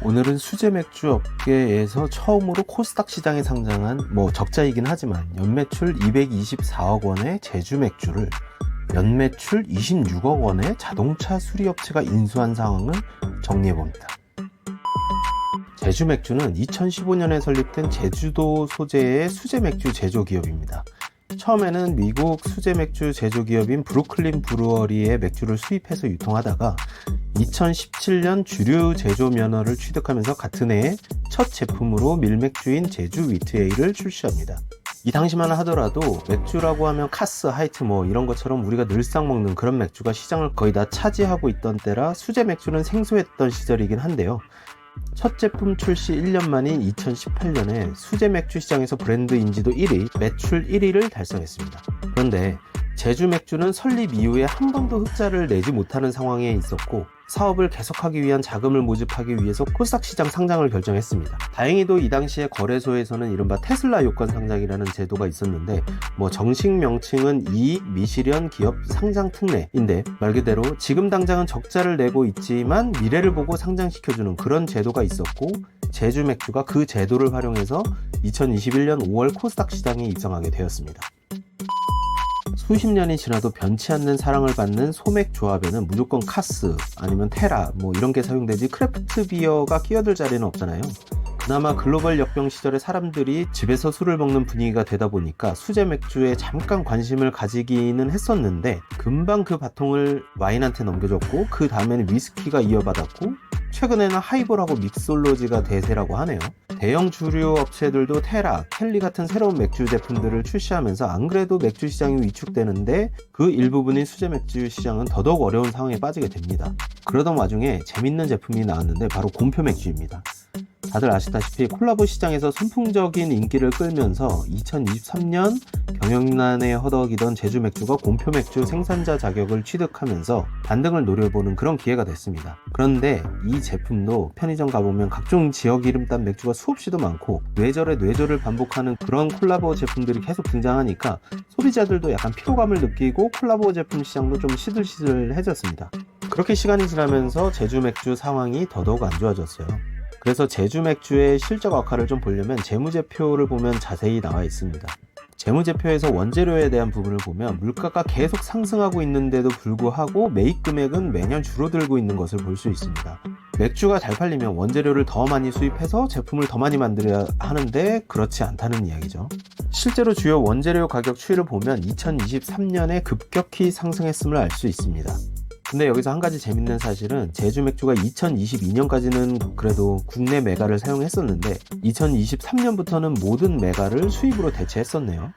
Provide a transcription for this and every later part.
오늘은 수제 맥주 업계에서 처음으로 코스닥 시장에 상장한 적자이긴 하지만 연매출 224억 원의 제주 맥주를 연매출 26억 원의 자동차 수리업체가 인수한 상황을 정리해봅니다. 제주 맥주는 2015년에 설립된 제주도 소재의 수제 맥주 제조기업입니다. 처음에는 미국 수제 맥주 제조기업인 브루클린 브루어리의 맥주를 수입해서 유통하다가 2017년 주류 제조 면허를 취득하면서 같은 해에 첫 제품으로 밀맥주인 제주 위트에일을 출시합니다. 이 당시만 하더라도 맥주라고 하면 카스, 하이트 이런 것처럼 우리가 늘상 먹는 그런 맥주가 시장을 거의 다 차지하고 있던 때라 수제 맥주는 생소했던 시절이긴 한데요. 첫 제품 출시 1년 만인 2018년에 수제 맥주 시장에서 브랜드 인지도 1위, 매출 1위를 달성했습니다. 그런데 제주 맥주는 설립 이후에 한 번도 흑자를 내지 못하는 상황에 있었고 사업을 계속하기 위한 자금을 모집하기 위해서 코스닥 시장 상장을 결정했습니다. 다행히도 이 당시에 거래소에서는 이른바 테슬라 요건 상장이라는 제도가 있었는데 정식 명칭은 이익 미실현 기업 상장 특례인데 말 그대로 지금 당장은 적자를 내고 있지만 미래를 보고 상장시켜주는 그런 제도가 있었고 제주 맥주가 그 제도를 활용해서 2021년 5월 코스닥 시장에 입성하게 되었습니다. 수십 년이 지나도 변치 않는 사랑을 받는 소맥 조합에는 무조건 카스 아니면 테라 이런 게 사용되지 크래프트 비어가 끼어들 자리는 없잖아요. 그나마 글로벌 역병 시절에 사람들이 집에서 술을 먹는 분위기가 되다 보니까 수제 맥주에 잠깐 관심을 가지기는 했었는데 금방 그 바통을 와인한테 넘겨줬고 그 다음에는 위스키가 이어받았고 최근에는 하이볼하고 믹솔로지가 대세라고 하네요. 대형 주류 업체들도 테라, 켈리 같은 새로운 맥주 제품들을 출시하면서 안 그래도 맥주 시장이 위축되는데 그 일부분인 수제 맥주 시장은 더더욱 어려운 상황에 빠지게 됩니다. 그러던 와중에 재밌는 제품이 나왔는데 바로 곰표 맥주입니다. 다들 아시다시피 콜라보 시장에서 선풍적인 인기를 끌면서 2023년 경영난에 허덕이던 제주 맥주가 곰표 맥주 생산자 자격을 취득하면서 반등을 노려보는 그런 기회가 됐습니다. 그런데 이 제품도 편의점 가보면 각종 지역 이름 딴 맥주가 수없이도 많고 뇌절에 뇌절을 반복하는 그런 콜라보 제품들이 계속 등장하니까 소비자들도 약간 피로감을 느끼고 콜라보 제품 시장도 좀 시들시들해졌습니다. 그렇게 시간이 지나면서 제주 맥주 상황이 더더욱 안 좋아졌어요. 그래서 제주 맥주의 실적 악화를 좀 보려면 재무제표를 보면 자세히 나와 있습니다. 재무제표에서 원재료에 대한 부분을 보면 물가가 계속 상승하고 있는데도 불구하고 매입 금액은 매년 줄어들고 있는 것을 볼 수 있습니다. 맥주가 잘 팔리면 원재료를 더 많이 수입해서 제품을 더 많이 만들어야 하는데 그렇지 않다는 이야기죠. 실제로 주요 원재료 가격 추이를 보면 2023년에 급격히 상승했음을 알 수 있습니다. 근데 여기서 한 가지 재밌는 사실은 제주 맥주가 2022년까지는 그래도 국내 메가를 사용했었는데 2023년부터는 모든 메가를 수입으로 대체했었네요.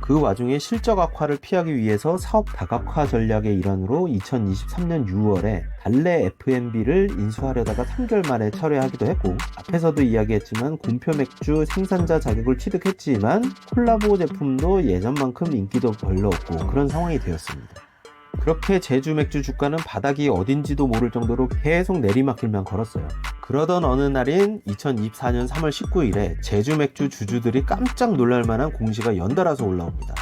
그 와중에 실적 악화를 피하기 위해서 사업 다각화 전략의 일환으로 2023년 6월에 달래 F&B를 인수하려다가 3개월 만에 철회하기도 했고 앞에서도 이야기했지만 곰표 맥주 생산자 자격을 취득했지만 콜라보 제품도 예전만큼 인기도 별로 없고 그런 상황이 되었습니다. 그렇게 제주 맥주 주가는 바닥이 어딘지도 모를 정도로 계속 내리막길만 걸었어요. 그러던 어느 날인 2024년 3월 19일에 제주 맥주 주주들이 깜짝 놀랄만한 공시가 연달아서 올라옵니다.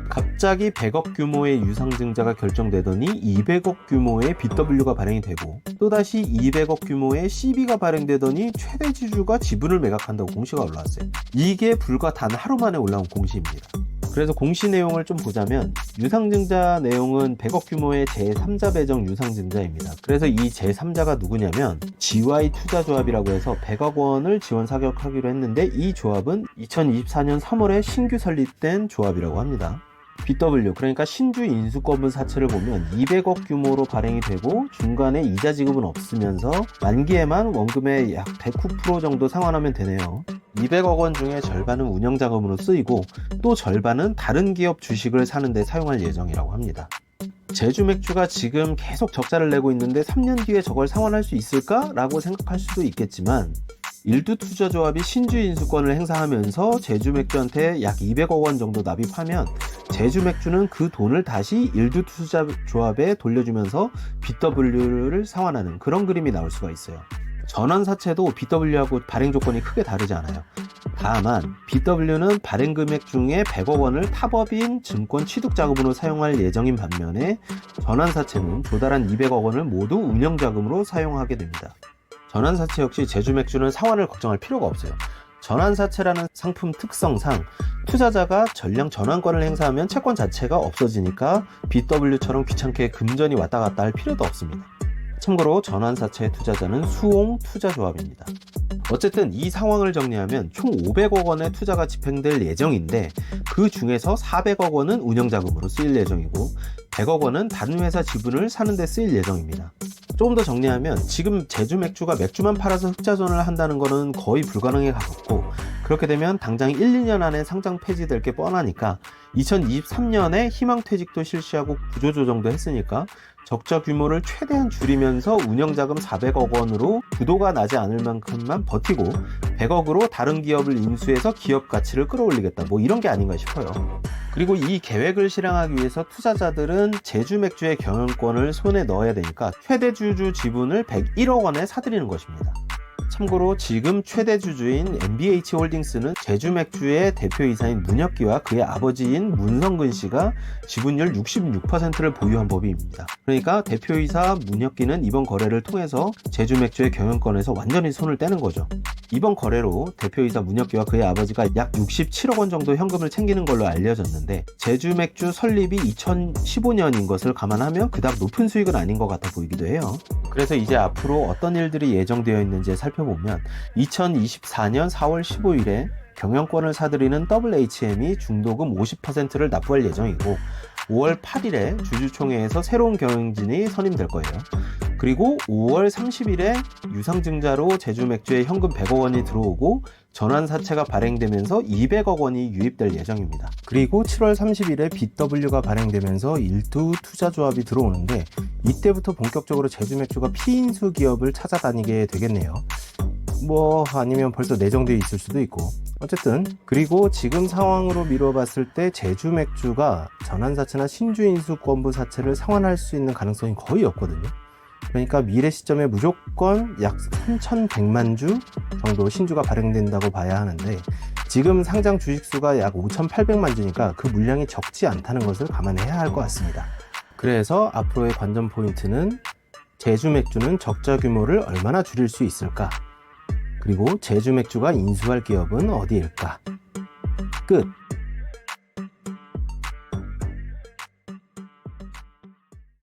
갑자기 100억 규모의 유상증자가 결정되더니 200억 규모의 BW가 발행이 되고 또다시 200억 규모의 CB가 발행되더니 최대 지주가 지분을 매각한다고 공시가 올라왔어요. 이게 불과 단 하루 만에 올라온 공시입니다. 그래서 공시 내용을 좀 보자면 유상증자 내용은 100억 규모의 제3자 배정 유상증자입니다. 그래서 이 제3자가 누구냐면 GY 투자조합이라고 해서 100억 원을 지원 사격하기로 했는데 이 조합은 2024년 3월에 신규 설립된 조합이라고 합니다. BW 그러니까 신주 인수권분 사채를 보면 200억 규모로 발행이 되고 중간에 이자 지급은 없으면서 만기에만 원금의 약 109% 정도 상환하면 되네요. 200억 원 중에 절반은 운영자금으로 쓰이고 또 절반은 다른 기업 주식을 사는 데 사용할 예정이라고 합니다. 제주 맥주가 지금 계속 적자를 내고 있는데 3년 뒤에 저걸 상환할 수 있을까? 라고 생각할 수도 있겠지만 일두투자조합이 신주 인수권을 행사하면서 제주 맥주한테 약 200억 원 정도 납입하면 제주 맥주는 그 돈을 다시 일두투자조합에 돌려주면서 BW를 상환하는 그런 그림이 나올 수가 있어요. 전환사채도 BW하고 발행 조건이 크게 다르지 않아요. 다만 BW는 발행 금액 중에 100억 원을 타법인 증권 취득 자금으로 사용할 예정인 반면에 전환사채는 조달한 200억 원을 모두 운영 자금으로 사용하게 됩니다. 전환사채 역시 제주맥주는 상환을 걱정할 필요가 없어요. 전환사채라는 상품 특성상 투자자가 전량 전환권을 행사하면 채권 자체가 없어지니까 BW처럼 귀찮게 금전이 왔다 갔다 할 필요도 없습니다. 참고로 전환사채 투자자는 수홍투자조합입니다. 어쨌든 이 상황을 정리하면 총 500억 원의 투자가 집행될 예정인데 그 중에서 400억 원은 운영자금으로 쓰일 예정이고 100억 원은 다른 회사 지분을 사는 데 쓰일 예정입니다. 조금 더 정리하면 지금 제주맥주가 맥주만 팔아서 흑자존을 한다는 것은 거의 불가능에 가깝고 그렇게 되면 당장 1, 2년 안에 상장 폐지될 게 뻔하니까 2023년에 희망퇴직도 실시하고 구조조정도 했으니까 적자 규모를 최대한 줄이면서 운영자금 400억 원으로 부도가 나지 않을 만큼만 버티고 100억으로 다른 기업을 인수해서 기업 가치를 끌어올리겠다 뭐 이런 게 아닌가 싶어요. 그리고 이 계획을 실행하기 위해서 투자자들은 제주맥주의 경영권을 손에 넣어야 되니까 최대 주주 지분을 101억 원에 사들이는 것입니다. 참고로 지금 최대 주주인 MBH홀딩스는 제주맥주의 대표이사인 문혁기와 그의 아버지인 문성근 씨가 지분율 66%를 보유한 법인입니다. 그러니까 대표이사 문혁기는 이번 거래를 통해서 제주맥주의 경영권에서 완전히 손을 떼는 거죠. 이번 거래로 대표이사 문혁기와 그의 아버지가 약 67억 원 정도 현금을 챙기는 걸로 알려졌는데 제주맥주 설립이 2015년인 것을 감안하면 그닥 높은 수익은 아닌 것 같아 보이기도 해요. 그래서 이제 앞으로 어떤 일들이 예정되어 있는지 살펴보면 2024년 4월 15일에 경영권을 사들이는 WHM이 중도금 50%를 납부할 예정이고 5월 8일에 주주총회에서 새로운 경영진이 선임될 거예요. 그리고 5월 30일에 유상증자로 제주맥주에 현금 100억 원이 들어오고 전환사채가 발행되면서 200억 원이 유입될 예정입니다. 그리고 7월 30일에 BW가 발행되면서 일두 투자조합이 들어오는데 이때부터 본격적으로 제주맥주가 피인수 기업을 찾아다니게 되겠네요. 뭐 아니면 벌써 내정되어 있을 수도 있고 어쨌든 그리고 지금 상황으로 미뤄봤을 때 제주맥주가 전환사채나 신주인수권부 사채를 상환할 수 있는 가능성이 거의 없거든요. 그러니까 미래 시점에 무조건 약 3,100만 주 정도 신주가 발행된다고 봐야 하는데 지금 상장 주식수가 약 5,800만 주니까 그 물량이 적지 않다는 것을 감안해야 할 것 같습니다. 그래서 앞으로의 관전 포인트는 제주맥주는 적자 규모를 얼마나 줄일 수 있을까? 그리고 제주맥주가 인수할 기업은 어디일까? 끝!